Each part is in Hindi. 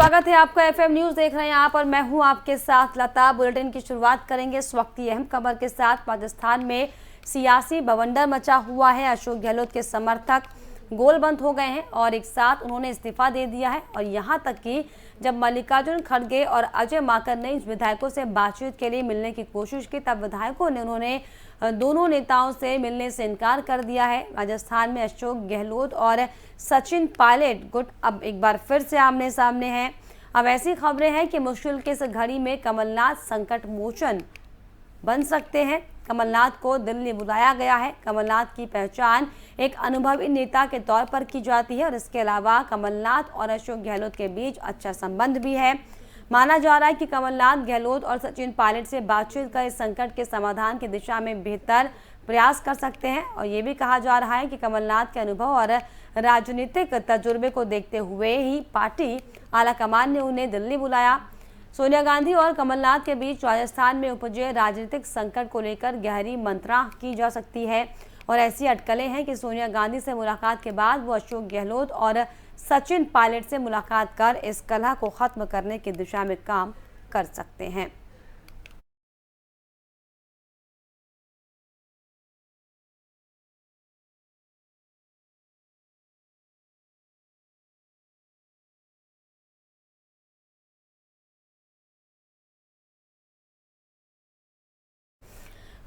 स्वागत है आपका एफएम न्यूज देख रहे हैं आप और मैं हूं आपके साथ लता। बुलेटिन की शुरुआत करेंगे इस वक्त की अहम खबर के साथ। राजस्थान में सियासी बवंडर मचा हुआ है। अशोक गहलोत के समर्थक गोलबंद हो गए हैं और एक साथ उन्होंने इस्तीफा दे दिया है। और यहां तक कि जब मल्लिकार्जुन खड़गे और अजय माकन ने विधायकों से बातचीत के लिए मिलने की कोशिश की, तब विधायकों ने उन्होंने दोनों नेताओं से मिलने से इनकार कर दिया है। राजस्थान में अशोक गहलोत और सचिन पायलट गुट अब एक बार फिर से आमने सामने हैं। अब ऐसी खबरें हैं कि मुश्किल की इस घड़ी में कमलनाथ संकट मोचन बन सकते हैं। कमलनाथ को दिल्ली बुलाया गया है। कमलनाथ की पहचान एक अनुभवी नेता के तौर पर की जाती है और इसके अलावा कमलनाथ और अशोक गहलोत के बीच अच्छा संबंध भी है। माना जा रहा है कि कमलनाथ गहलोत और सचिन पायलट से बातचीत कर इस संकट के समाधान की दिशा में बेहतर प्रयास कर सकते हैं। और ये भी कहा जा रहा है कि कमलनाथ के अनुभव और राजनीतिक तजुर्बे को देखते हुए ही पार्टी आलाकमान ने उन्हें दिल्ली बुलाया। सोनिया गांधी और कमलनाथ के बीच राजस्थान में उपजे राजनीतिक संकट को लेकर गहरी मंत्रणा की जा सकती है और ऐसी अटकलें हैं कि सोनिया गांधी से मुलाकात के बाद वो अशोक गहलोत और सचिन पायलट से मुलाकात कर इस कलह को खत्म करने की दिशा में काम कर सकते हैं।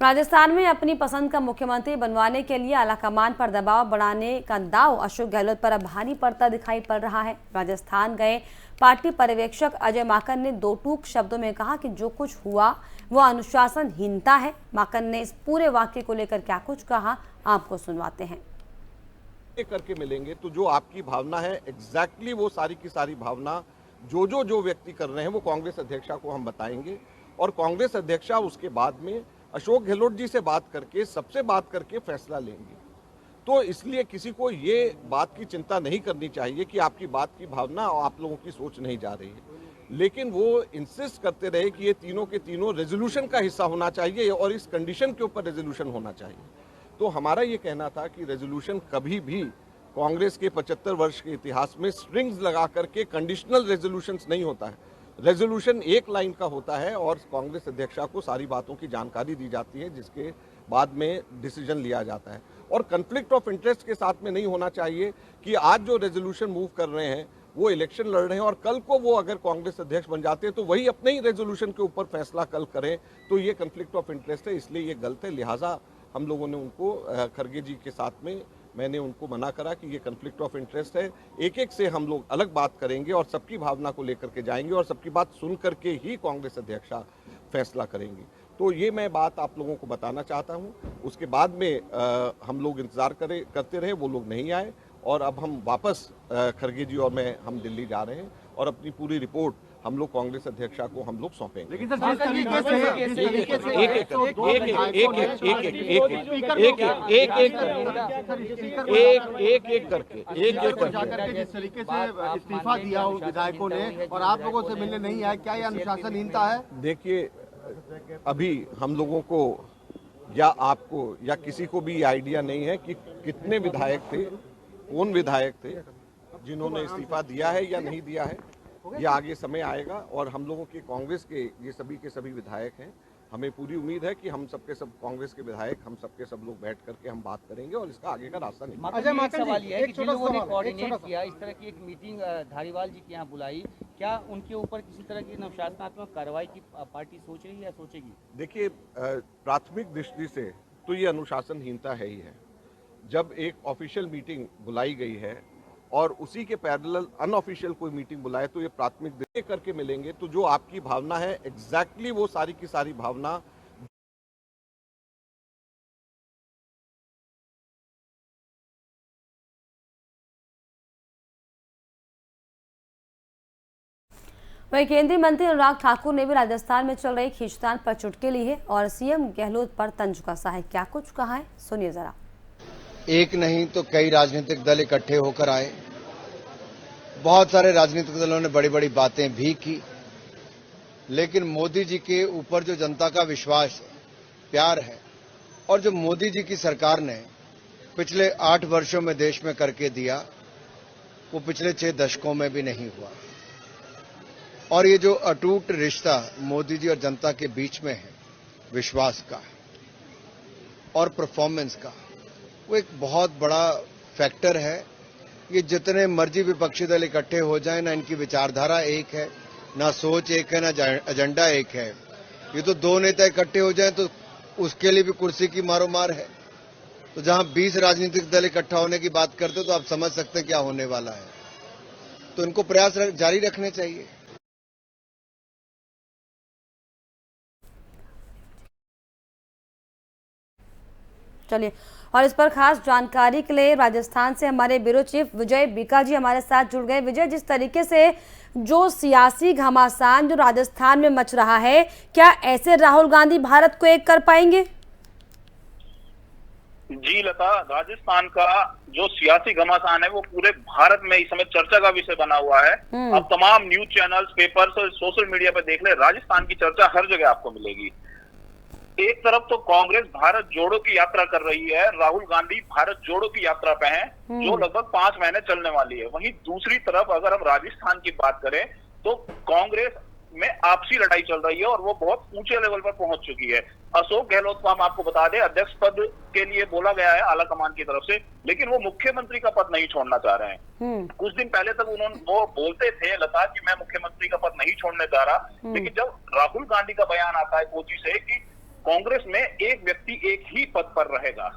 राजस्थान में अपनी पसंद का मुख्यमंत्री बनवाने के लिए आलाकमान पर दबाव बढ़ाने का दाव अशोक गहलोत पर अब भारी पड़ता दिखाई पड़ रहा है। राजस्थान गए पार्टी पर्यवेक्षक अजय माकन ने दो टूक शब्दों में कहा कि जो कुछ हुआ वो अनुशासनहीनता है। माकन ने इस पूरे वाक्य को लेकर क्या कुछ कहा, आपको सुनवाते हैं। करके मिलेंगे तो जो आपकी भावना है एग्जैक्टली वो सारी की सारी भावना जो व्यक्ति कर रहे हैं वो कांग्रेस अध्यक्षा को हम बताएंगे और कांग्रेस अध्यक्षा उसके बाद में अशोक गहलोत जी से बात करके सबसे बात करके फैसला लेंगे। तो इसलिए किसी को ये बात की चिंता नहीं करनी चाहिए कि आपकी बात की भावना और आप लोगों की सोच नहीं जा रही है, लेकिन वो इंसिस्ट करते रहे कि ये तीनों के तीनों रेजोल्यूशन का हिस्सा होना चाहिए और इस कंडीशन के ऊपर रेजोल्यूशन होना चाहिए। तो हमारा ये कहना था कि रेजोल्यूशन कभी भी कांग्रेस के 75 वर्ष के इतिहास में स्ट्रिंग्स लगा करके कंडीशनल रेजोल्यूशंस नहीं होता है। रेजोल्यूशन एक लाइन का होता है और कांग्रेस अध्यक्षा को सारी बातों की जानकारी दी जाती है जिसके बाद में डिसीजन लिया जाता है। और कन्फ्लिक्ट ऑफ इंटरेस्ट के साथ में नहीं होना चाहिए कि आज जो रेजोल्यूशन मूव कर रहे हैं वो इलेक्शन लड़ रहे हैं और कल को वो अगर कांग्रेस अध्यक्ष बन जाते हैं तो वही अपने ही रेजोल्यूशन के ऊपर फैसला कल करें, तो ये कन्फ्लिक्ट ऑफ इंटरेस्ट है, इसलिए ये गलत है। लिहाजा हम लोगों ने उनको खड़गे जी के साथ में मैंने उनको मना करा कि ये कन्फ्लिक्ट ऑफ इंटरेस्ट है। एक एक से हम लोग अलग बात करेंगे और सबकी भावना को लेकर के जाएंगे और सबकी बात सुन करके ही कांग्रेस अध्यक्षा फैसला करेंगे। तो ये मैं बात आप लोगों को बताना चाहता हूँ। उसके बाद में हम लोग इंतजार करते रहे, वो लोग नहीं आए और अब हम वापस खड़गे जी और मैं हम दिल्ली जा रहे हैं और अपनी पूरी रिपोर्ट हम लोग कांग्रेस अध्यक्षा को हम लोग सौंपेंगे। लेकिन सर जिस तरीके से एक करके जिस तरीके से इस्तीफा दिया विधायकों ने और आप लोगों से मिलने नहीं आए, क्या यह अनुशासनहीनता है? देखिए, अभी हम लोगों को या आपको या किसी को भी आइडिया नहीं है कि कितने विधायक थे, कौन विधायक थे जिन्होंने इस्तीफा दिया है या नहीं दिया है। ये आगे समय आएगा और हम लोगों के कांग्रेस के ये सभी के सभी विधायक हैं। हमें पूरी उम्मीद है कि हम सबके सब कांग्रेस के विधायक हम सबके सब लोग बैठ करके हम बात करेंगे और इसका आगे का रास्ता निकालेंगे। एक सवाल ये है कि जिन लोगों ने कोऑर्डिनेट किया, इस तरह की एक मीटिंग धारीवाल जी के यहाँ बुलाई, क्या उनके ऊपर किसी तरह की अनुशासनात्मक कार्रवाई की पार्टी सोच रही है या सोचेगी? देखिए, प्राथमिक दृष्टि से तो ये अनुशासनहीनता है ही है। जब एक ऑफिशियल मीटिंग बुलाई गई है और उसी के पैरेलल अनऑफिशियल कोई मीटिंग बुलाए तो ये प्राथमिक दृष्टि करके मिलेंगे तो जो आपकी भावना है एग्जैक्टली वो सारी की सारी भावना वहीं केंद्रीय मंत्री अनुराग ठाकुर ने भी राजस्थान में चल रही खींचतान पर चुटकी ली है और सीएम गहलोत पर तंज कसा है। क्या कुछ कहा है, सुनिए जरा। एक नहीं तो कई राजनीतिक दल इकट्ठे होकर आए। बहुत सारे राजनीतिक दलों ने बड़ी बड़ी बातें भी की, लेकिन मोदी जी के ऊपर जो जनता का विश्वास प्यार है और जो मोदी जी की सरकार ने पिछले 8 वर्षों में देश में करके दिया वो पिछले 6 दशकों में भी नहीं हुआ। और ये जो अटूट रिश्ता मोदी जी और जनता के बीच में है, विश्वास का और परफॉर्मेंस का, वो एक बहुत बड़ा फैक्टर है। ये जितने मर्जी विपक्षी दल इकट्ठे हो जाएं, ना इनकी विचारधारा एक है, ना सोच एक है, ना एजेंडा एक है। ये तो दो नेता इकट्ठे हो जाएं तो उसके लिए भी कुर्सी की मारोमार है। तो जहां 20 राजनीतिक दल इकट्ठा होने की बात करते तो आप समझ सकते हैं क्या होने वाला है। तो इनको प्रयास जारी रखने चाहिए। चलिए, और इस पर खास जानकारी के लिए राजस्थान से हमारे ब्यूरो चीफ विजय बीका जी हमारे साथ जुड़ गए। विजय, जिस तरीके से जो सियासी घमासान जो राजस्थान में मच रहा है, क्या ऐसे राहुल गांधी भारत को एक कर पाएंगे? जी लता, राजस्थान का जो सियासी घमासान है वो पूरे भारत में इस समय चर्चा का विषय बना हुआ है। अब तमाम न्यूज चैनल्स, पेपर्स और सोशल मीडिया पे देख ले, राजस्थान की चर्चा हर जगह आपको मिलेगी। एक तरफ तो कांग्रेस भारत जोड़ो की यात्रा कर रही है, राहुल गांधी भारत जोड़ो की यात्रा पे हैं, जो लगभग 5 महीने चलने वाली है। वहीं दूसरी तरफ अगर हम राजस्थान की बात करें तो कांग्रेस में आपसी लड़ाई चल रही है और वो बहुत ऊंचे लेवल पर पहुंच चुकी है। अशोक गहलोत को हम आपको बता दें, अध्यक्ष पद के लिए बोला गया है आला कमान की तरफ से, लेकिन वो मुख्यमंत्री का पद नहीं छोड़ना चाह रहे हैं। कुछ दिन पहले तक वो बोलते थे लता कि मैं मुख्यमंत्री का पद नहीं छोड़ने जा रहा, लेकिन जब राहुल गांधी का बयान आता है कोची से कि कांग्रेस में एक व्यक्ति एक ही पद पर रहेगा,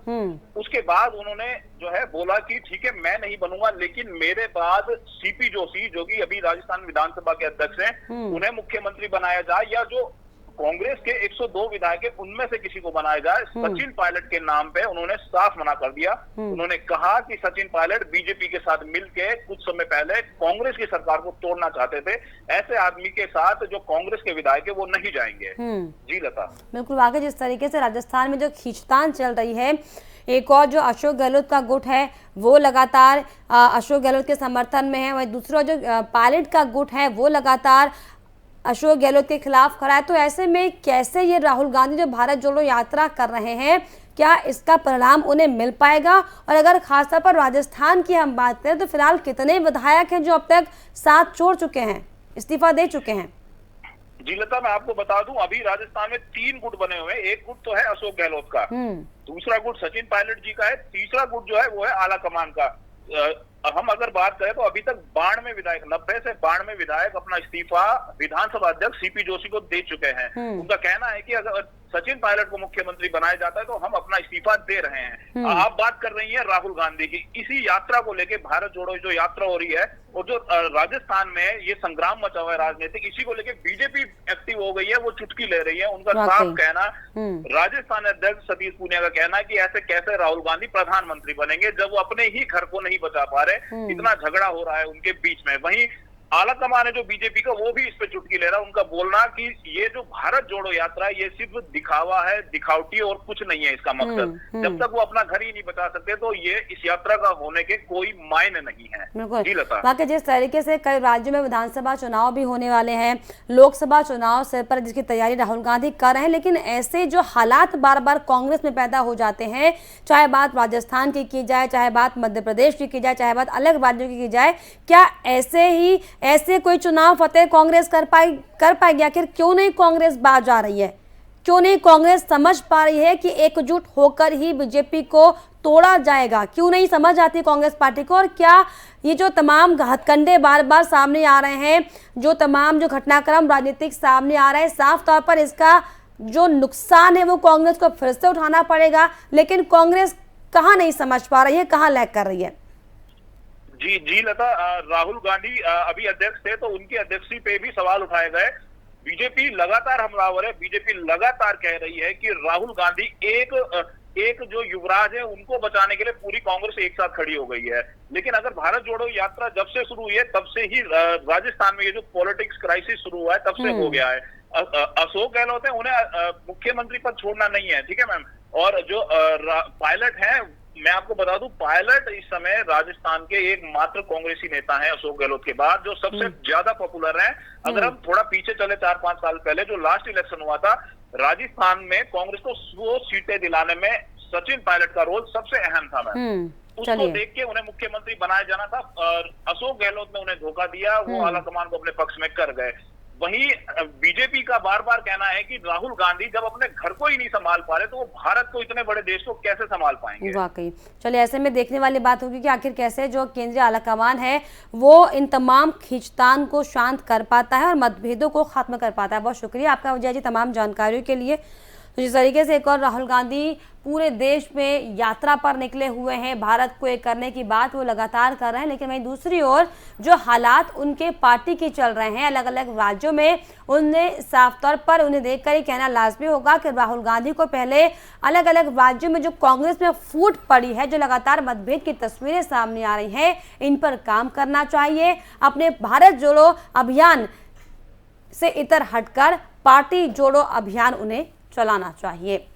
उसके बाद उन्होंने जो है बोला कि ठीक है मैं नहीं बनूंगा, लेकिन मेरे बाद सीपी जोशी जो कि अभी राजस्थान विधानसभा के अध्यक्ष हैं, उन्हें मुख्यमंत्री बनाया जाए, या जो कांग्रेस के 102 विधायक है उनमें से किसी को बनाया जाए। सचिन पायलट के नाम पे उन्होंने साफ मना कर दिया। उन्होंने कहा कि सचिन पायलट बीजेपी के साथ मिलकर कुछ समय पहले कांग्रेस की सरकार को तोड़ना चाहते थे। ऐसे आदमी के साथ जो कांग्रेस के विधायक है वो नहीं जाएंगे। जी लता, बिल्कुल, वाकई जिस तरीके से राजस्थान में जो खींचतान चल रही है, एक और जो अशोक गहलोत का गुट है वो लगातार अशोक गहलोत के समर्थन में है, वहीं दूसरा जो पायलट का गुट है वो लगातार अशोक गहलोत के खिलाफ खड़ा है। तो ऐसे में कैसे ये राहुल गांधी जो भारत जोड़ो यात्रा कर रहे हैं, क्या इसका परिणाम उन्हें मिल पाएगा? और अगर खासतौर पर राजस्थान की हम बात करें तो फिलहाल कितने विधायक हैं जो अब तक साथ छोड़ चुके हैं, इस्तीफा दे चुके हैं? जी लता, मैं आपको बता दूं अभी राजस्थान में 3 गुट बने हुए हैं। एक गुट तो है अशोक गहलोत का, दूसरा गुट सचिन पायलट जी का है, तीसरा गुट जो है वो है आला कमान का। हम अगर बात करें तो अभी तक 92 विधायक, 90 से 92 विधायक अपना इस्तीफा विधानसभा अध्यक्ष सीपी जोशी को दे चुके हैं। उनका कहना है कि अगर सचिन पायलट को मुख्यमंत्री बनाया जाता है तो हम अपना इस्तीफा दे रहे हैं। आप बात कर रही हैं राहुल गांधी की, इसी यात्रा को लेके भारत जोड़ो जो यात्रा हो रही है और जो राजस्थान में ये संग्राम मचा हुआ है राजनीतिक, इसी को लेके बीजेपी एक्टिव हो गई है, वो चुटकी ले रही है। उनका साफ कहना, राजस्थान अध्यक्ष सतीश पूनिया का कहना है कि ऐसे कैसे राहुल गांधी प्रधानमंत्री बनेंगे जब वो अपने ही घर को नहीं बचा पा रहे, इतना झगड़ा हो रहा है उनके बीच में। वहीं आला कमान है जो बीजेपी का, वो भी इस पे चुटकी ले रहा है। उनका बोलना कि ये जो भारत जोड़ो यात्रा है ये सिर्फ दिखावा है, दिखावटी और कुछ नहीं है इसका मकसद। जब तक वो अपना घर ही नहीं बचा सकते तो ये इस यात्रा का होने के कोई मायने नहीं है। जी लता, बाकी जिस तरीके से कई राज्यों में विधानसभा चुनाव भी होने वाले हैं, लोकसभा चुनाव सिर पर जिसकी तैयारी राहुल गांधी कर रहे हैं, लेकिन ऐसे जो हालात बार बार कांग्रेस में पैदा हो जाते हैं, चाहे बात राजस्थान की जाए, चाहे बात मध्य प्रदेश की जाए, चाहे बात अलग राज्यों की जाए, क्या ऐसे कोई चुनाव फतेह कांग्रेस कर पाएगी? आखिर क्यों नहीं कांग्रेस बाज आ रही है? क्यों नहीं कांग्रेस समझ पा रही है कि एकजुट होकर ही बीजेपी को तोड़ा जाएगा? क्यों नहीं समझ आती कांग्रेस पार्टी को? और क्या ये जो तमाम हथकंडे बार बार सामने आ रहे हैं, जो तमाम जो घटनाक्रम राजनीतिक सामने आ रहे हैं, साफ तौर पर इसका जो नुकसान है वो कांग्रेस को फिर से उठाना पड़ेगा, लेकिन कांग्रेस कहाँ नहीं समझ पा रही है, कहाँ लैग कर रही है? जी लता, राहुल गांधी अभी अध्यक्ष थे तो उनकी अध्यक्षी पे भी सवाल उठाए गए। बीजेपी लगातार हमलावर है, बीजेपी लगातार कह रही है कि राहुल गांधी एक जो युवराज है उनको बचाने के लिए पूरी कांग्रेस एक साथ खड़ी हो गई है। लेकिन अगर भारत जोड़ो यात्रा जब से शुरू हुई है तब से ही राजस्थान में ये जो पॉलिटिक्स क्राइसिस शुरू हुआ है तब से हो गया है। अशोक गहलोत है, उन्हें मुख्यमंत्री पद छोड़ना नहीं है, ठीक है मैम। और जो पायलट है, मैं आपको बता दूं पायलट इस समय राजस्थान के एकमात्र कांग्रेसी नेता हैं अशोक गहलोत के बाद जो सबसे ज्यादा पॉपुलर हैं। अगर हम थोड़ा पीछे चले 4-5 साल पहले जो लास्ट इलेक्शन हुआ था राजस्थान में, कांग्रेस को 100 सीटें दिलाने में सचिन पायलट का रोल सबसे अहम था मैम। उसको देख के उन्हें मुख्यमंत्री बनाया जाना था। अशोक गहलोत ने उन्हें धोखा दिया, वो आला कमान को अपने पक्ष में कर गए। वहीं बीजेपी का बार बार कहना है कि राहुल गांधी जब अपने घर को ही नहीं संभाल पा रहे तो वो भारत को, इतने बड़े देश को कैसे संभाल पाएंगे। वाकई चलिए, ऐसे में देखने वाली बात होगी कि आखिर कैसे जो केंद्रीय आलाकमान है वो इन तमाम खींचतान को शांत कर पाता है और मतभेदों को खत्म कर पाता है। बहुत शुक्रिया आपका विजय जी तमाम जानकारियों के लिए। तो जिस तरीके से एक और राहुल गांधी पूरे देश में यात्रा पर निकले हुए हैं, भारत को एक करने की बात वो लगातार कर रहे हैं, लेकिन वहीं दूसरी ओर जो हालात उनके पार्टी की चल रहे हैं अलग अलग राज्यों में, उनने साफ तौर पर उन्हें देखकर ही कहना लाजमी होगा कि राहुल गांधी को पहले अलग अलग राज्यों में जो कांग्रेस में फूट पड़ी है, जो लगातार मतभेद की तस्वीरें सामने आ रही हैं, इन पर काम करना चाहिए। अपने भारत जोड़ो अभियान से इतर हटकर पार्टी जोड़ो अभियान उन्हें चलाना चाहिए।